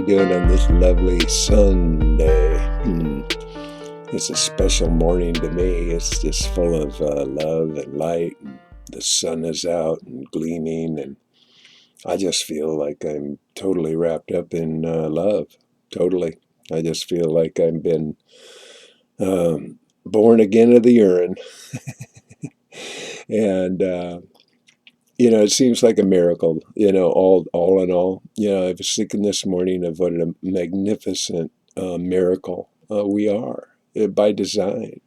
doing on this lovely Sunday? It's a special morning to me. It's just full of love and light. And the sun is out and gleaming, and I just feel like I'm totally wrapped up in love. Totally. I just feel like I've been born again of the urine. And it seems like a miracle, all in all. I was thinking this morning of what a magnificent miracle we are by design.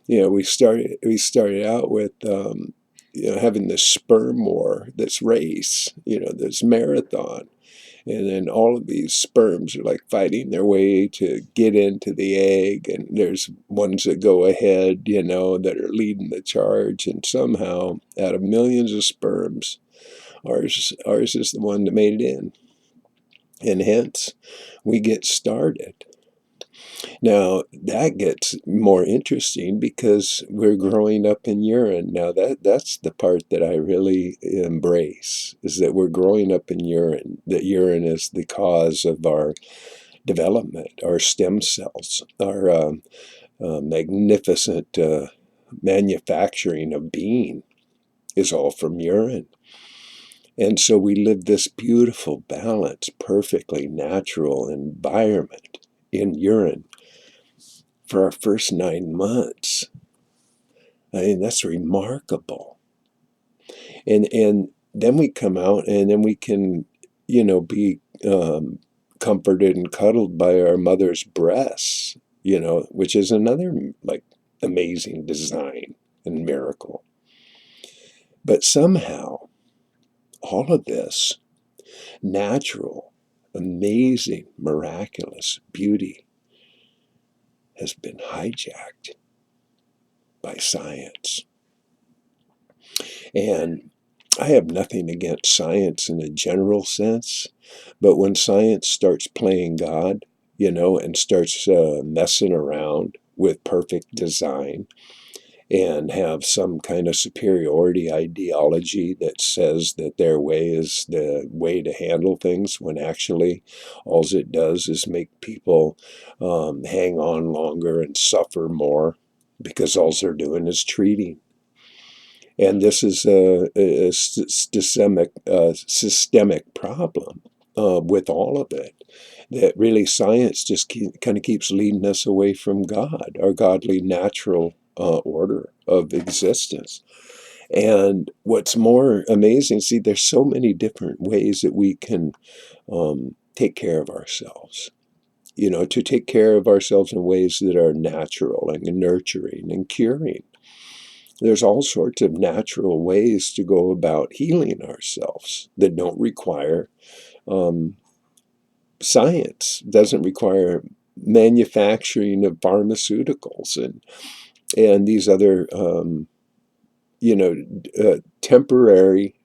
We started out with, having this sperm war, this race, this marathon. And then all of these sperms are like fighting their way to get into the egg. And there's ones that go ahead, that are leading the charge. And somehow, out of millions of sperms, ours is the one that made it in. And hence, we get started. Now, that gets more interesting because we're growing up in urine. Now, that's the part that I really embrace, is that we're growing up in urine, that urine is the cause of our development, our stem cells, our magnificent manufacturing of being is all from urine. And so we live this beautiful, balanced, perfectly natural environment in urine for our first 9 months. I mean, that's remarkable. And then we come out, and then we can, be comforted and cuddled by our mother's breasts, which is another like amazing design and miracle. But somehow, all of this natural, amazing, miraculous beauty has been hijacked by science. And I have nothing against science in a general sense, but when science starts playing God, and starts messing around with perfect design and have some kind of superiority ideology that says that their way is the way to handle things, when actually all it does is make people hang on longer and suffer more, because all they're doing is treating. And this is a systemic problem with all of it, that really science just kind of keeps leading us away from God, our godly natural order of existence. And what's more amazing, see, there's so many different ways that we can take care of ourselves. To take care of ourselves in ways that are natural and nurturing and curing. There's all sorts of natural ways to go about healing ourselves that don't require science, doesn't require manufacturing of pharmaceuticals and these other temporary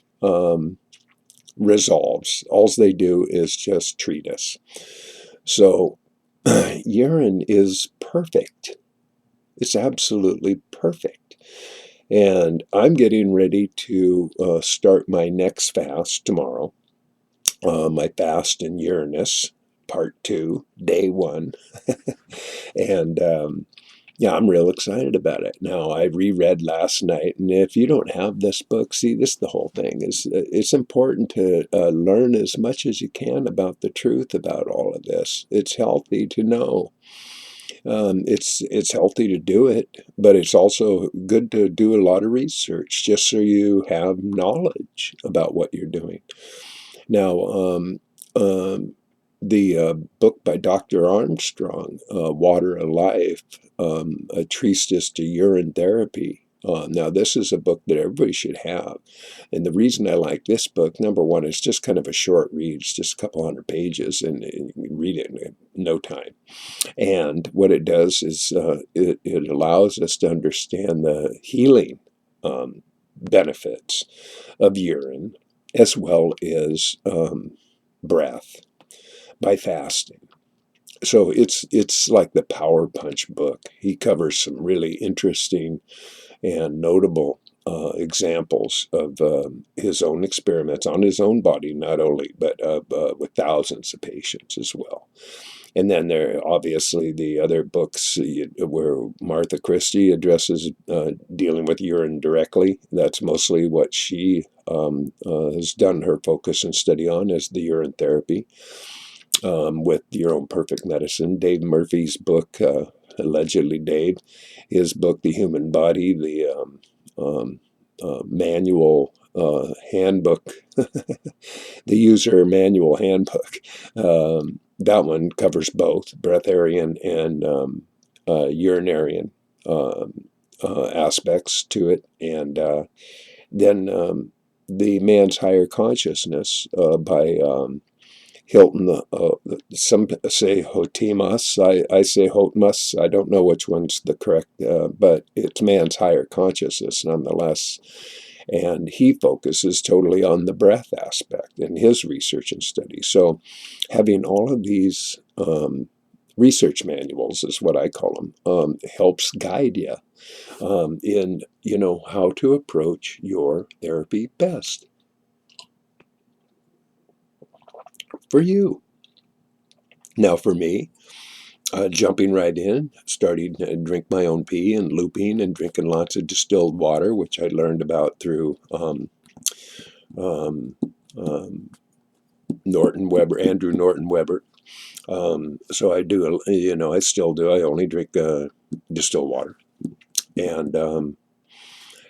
resolves. All they do is just treat us. So urine is perfect. It's absolutely perfect. And I'm getting ready to start my next fast tomorrow. My fast in Uranus, part 2, day 1. And I'm real excited about it. Now, I reread last night, and if you don't have this book, see, this is the whole thing. It's important to learn as much as you can about the truth about all of this. It's healthy to know. It's healthy to do it, but it's also good to do a lot of research just so you have knowledge about what you're doing. Now, the book by Dr. Armstrong, Water of Life, a treatise to urine therapy. Now, this is a book that everybody should have. And the reason I like this book, number one, it's just kind of a short read. It's just a couple hundred pages, and you can read it in no time. And what it does is it allows us to understand the healing benefits of urine, as well as breath, by fasting. So it's like the Power Punch book. He covers some really interesting and notable examples of his own experiments on his own body, not only, but with thousands of patients as well. And then there are obviously the other books where Martha Christie addresses dealing with urine directly. That's mostly what she has done her focus and study on, is the urine therapy with Your Own Perfect Medicine. Dave Murphy's book, allegedly Dave, his book, The Human Body, the manual handbook, the user manual handbook. That one covers both breatharian and urinarian aspects to it. And then the Man's Higher Consciousness by Hilton. Some say Hotimas. I say Hotmas. I don't know which one's the correct, but it's Man's Higher Consciousness nonetheless. And he focuses totally on the breath aspect in his research and study. So having all of these research manuals, is what I call them, helps guide you in, how to approach your therapy best for you. Now, for me, jumping right in, starting to drink my own pee and looping and drinking lots of distilled water, which I learned about through um, Andrew Norton Weber. So I do, I still do. I only drink distilled water, and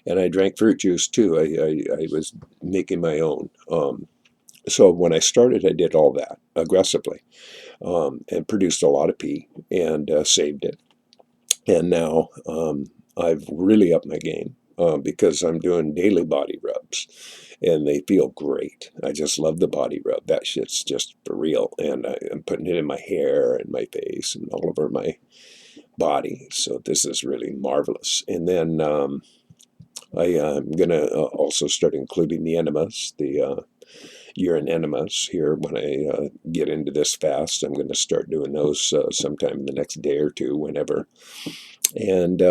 I drank fruit juice too. I was making my own. So when I started, I did all that aggressively, and produced a lot of pee and saved it. And now I've really upped my game because I'm doing daily body rubs, and they feel great. I just love the body rub. That shit's just for real. And I'm putting it in my hair and my face and all over my body. So this is really marvelous. And then I am going to also start including the enemas, the urine enemas here when I get into this fast. I'm going to start doing those sometime in the next day or two, whenever. And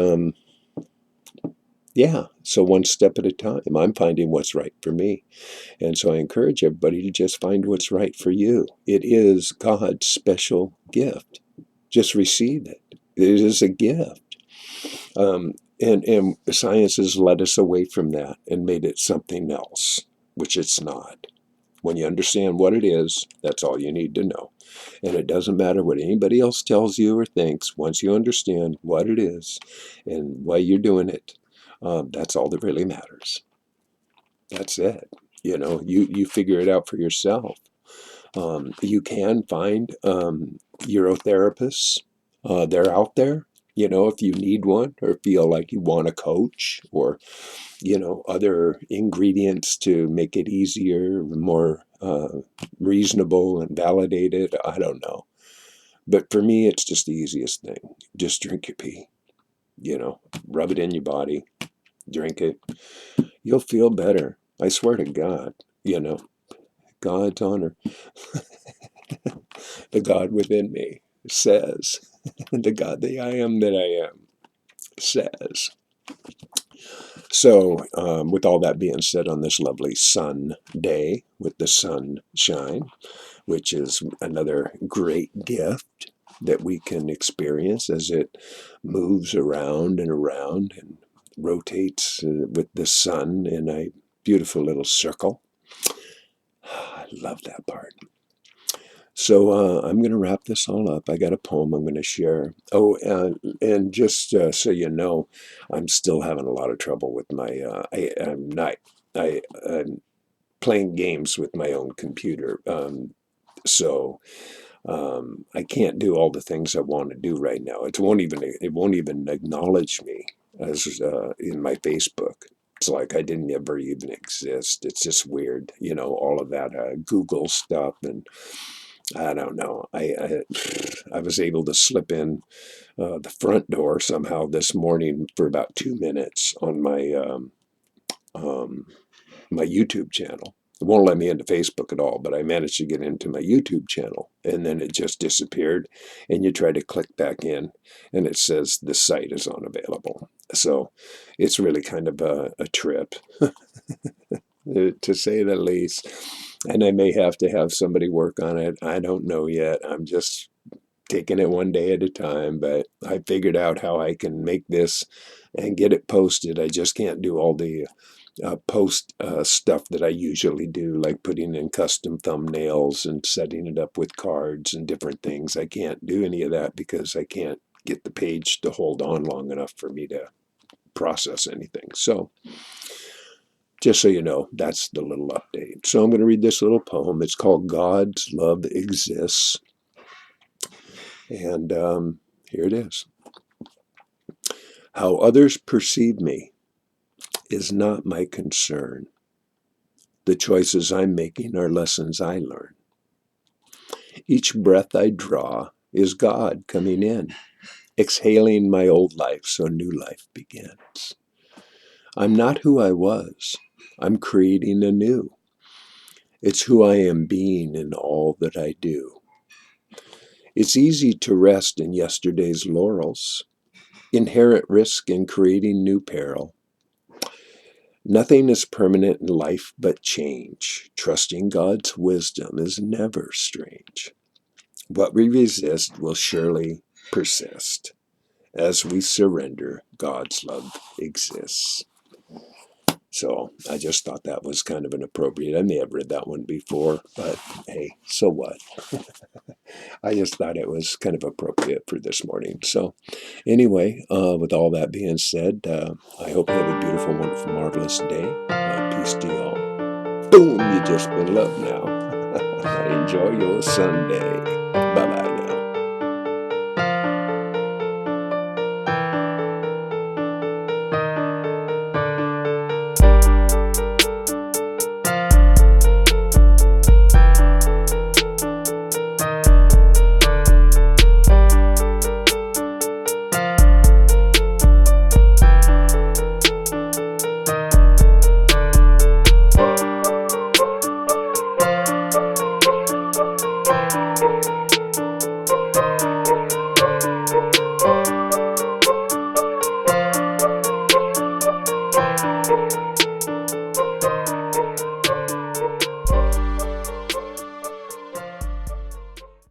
yeah, so one step at a time, I'm finding what's right for me. And so I encourage everybody to just find what's right for you. It is God's special gift. Just receive it. It is a gift. And science has led us away from that and made it something else, which it's not. When you understand what it is, that's all you need to know. And it doesn't matter what anybody else tells you or thinks. Once you understand what it is and why you're doing it, that's all that really matters. That's it. You figure it out for yourself. You can find urotherapists. They're out there. If you need one or feel like you want a coach or, other ingredients to make it easier, more reasonable and validated, I don't know. But for me, it's just the easiest thing. Just drink your pee, rub it in your body, drink it. You'll feel better. I swear to God, God's honor. The God within me says, the God that I am that I am says. So, with all that being said, on this lovely sun day with the sunshine, which is another great gift that we can experience as it moves around and rotates with the sun in a beautiful little circle. I love that part. So I'm going to wrap this all up. I got a poem I'm going to share. Oh, and just so you know, I'm still having a lot of trouble with my. I'm playing games with my own computer. So I can't do all the things I want to do right now. It won't even acknowledge me as in my Facebook. It's like I didn't ever even exist. It's just weird, all of that Google stuff, and I don't know. I was able to slip in the front door somehow this morning for about 2 minutes on um, my YouTube channel. It won't let me into Facebook at all, but I managed to get into my YouTube channel, and then it just disappeared. And you try to click back in, and it says the site is unavailable. So it's really kind of a trip, to say the least. And I may have to have somebody work on it. I don't know yet. I'm just taking it one day at a time, but I figured out how I can make this and get it posted. I just can't do all the post stuff that I usually do, like putting in custom thumbnails and setting it up with cards and different things. I can't do any of that because I can't get the page to hold on long enough for me to process anything. So just so you know, that's the little update. So I'm going to read this little poem. It's called God's Love Exists. And here it is. How others perceive me is not my concern. The choices I'm making are lessons I learn. Each breath I draw is God coming in, exhaling my old life so new life begins. I'm not who I was. I'm creating anew. It's who I am being in all that I do. It's easy to rest in yesterday's laurels, inherent risk in creating new peril. Nothing is permanent in life but change. Trusting God's wisdom is never strange. What we resist will surely persist. As we surrender, God's love exists. So I just thought that was kind of an appropriate. I may have read that one before, but hey, so what? I just thought it was kind of appropriate for this morning. So anyway, with all that being said, I hope you have a beautiful, wonderful, marvelous day. Peace to you all. Boom, you just been loved now. Enjoy your Sunday. Bye-bye now.